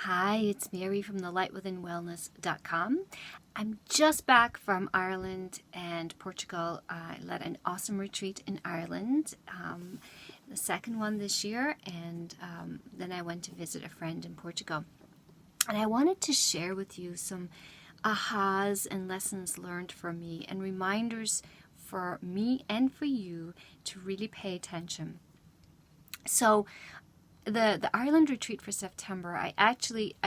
Hi, it's Mary from thelightwithinwellness.com. I'm just back from Ireland and Portugal. I led an awesome retreat in Ireland, the second one this year, and then I went to visit a friend in Portugal. And I wanted to share with you some ahas and lessons learned for me and reminders for me and for you to really pay attention. So the Ireland retreat for September, I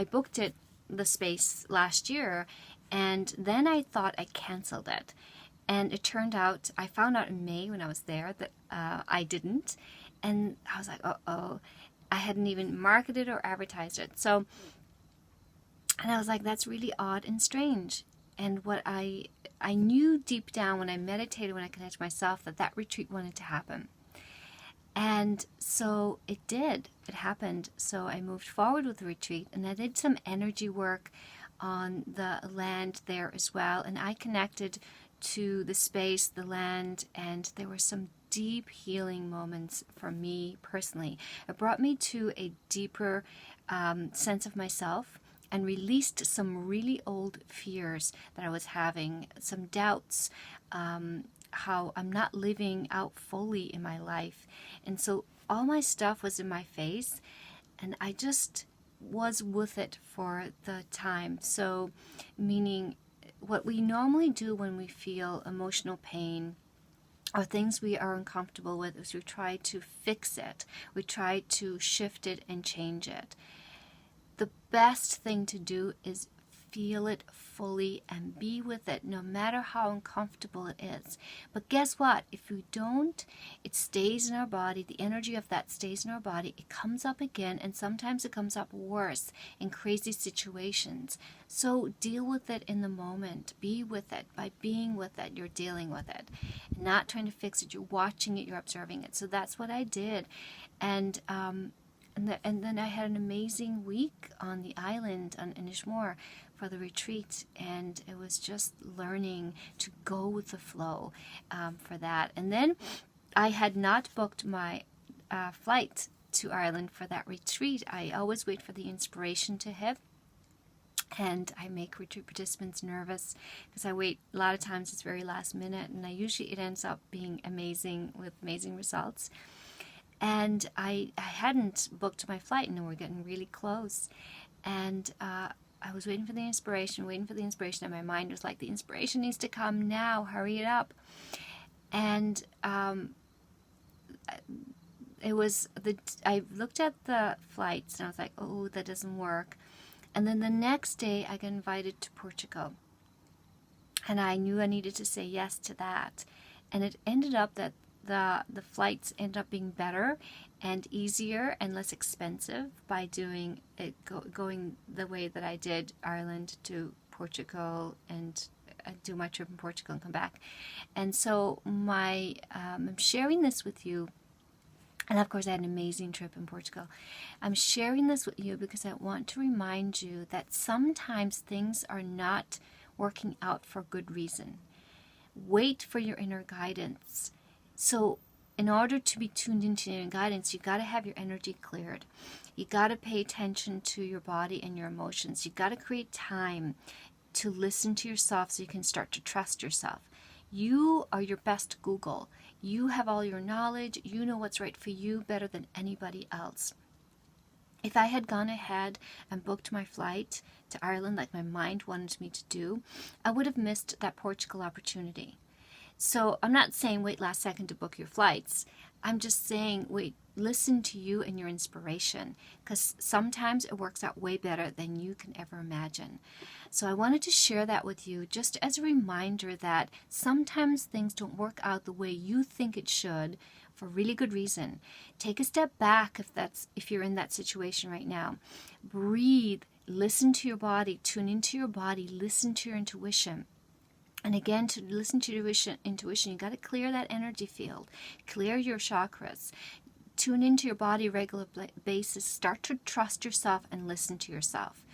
booked the space last year, and then I thought I canceled it. And it turned out, I found out in May when I was there that I didn't. And I was like, uh-oh. I hadn't even marketed or advertised it. And I was like, that's really odd and strange. And what I knew deep down when I meditated, when I connected to myself, that retreat wanted to happen. And so it did. It happened. So I moved forward with the retreat, and I did some energy work on the land there as well. And I connected to the space, the land, and there were some deep healing moments for me personally. It brought me to a deeper sense of myself and released some really old fears that I was having, some doubts, how I'm not living out fully in my life. And so all my stuff was in my face, and I just was with it for the time. So, meaning what we normally do when we feel emotional pain or things we are uncomfortable with is we try to fix it. We try to shift it and change it. The best thing to do is feel it fully and be with it, no matter how uncomfortable it is. But guess what? If we don't, it stays in our body. The energy of that stays in our body. It comes up again, and sometimes it comes up worse in crazy situations. So deal with it in the moment. Be with it. By being with it, you're dealing with it. Not trying to fix it. You're watching it. You're observing it. So that's what I did. And then I had an amazing week on the island in Inishmore for the retreat, and it was just learning to go with the flow for that. And then I had not booked my flight to Ireland for that retreat. I always wait for the inspiration to hit, and I make retreat participants nervous because I wait. A lot of times it's very last minute, and it ends up being amazing with amazing results. And I hadn't booked my flight, and we're getting really close. And I was waiting for the inspiration, and my mind was like, the inspiration needs to come now, hurry it up. And I looked at the flights, and I was like, oh, that doesn't work. And then the next day, I got invited to Portugal. And I knew I needed to say yes to that. And it ended up that the flights ended up being better and easier and less expensive by doing it, going the way that I did, Ireland to Portugal, and do my trip in Portugal and come back. And so I'm sharing this with you. And of course, I had an amazing trip in Portugal. I'm sharing this with you because I want to remind you that sometimes things are not working out for good reason. Wait for your inner guidance. So in order to be tuned into your guidance, you got to have your energy cleared. You got to pay attention to your body and your emotions. You got to create time to listen to yourself so you can start to trust yourself. You are your best Google. You have all your knowledge. You know what's right for you better than anybody else. If I had gone ahead and booked my flight to Ireland like my mind wanted me to do, I would have missed that Portugal opportunity. So I'm not saying wait last second to book your flights. I'm just saying wait, listen to you and your inspiration, because sometimes it works out way better than you can ever imagine. So I wanted to share that with you just as a reminder that sometimes things don't work out the way you think it should for really good reason. Take a step back if you're in that situation right now. Breathe, listen to your body, tune into your body, listen to your intuition. And again, to listen to your intuition, you got to clear that energy field, clear your chakras, tune into your body regular basis, start to trust yourself and listen to yourself.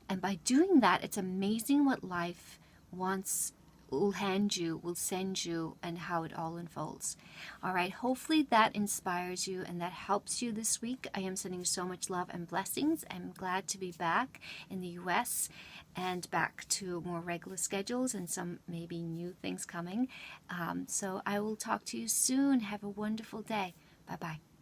And by doing that, it's amazing what life wants will send you, and how it all unfolds. All right, hopefully that inspires you and that helps you this week. I am sending so much love and blessings. I'm glad to be back in the US and back to more regular schedules and some maybe new things coming. So I will talk to you soon. Have a wonderful day. Bye-bye.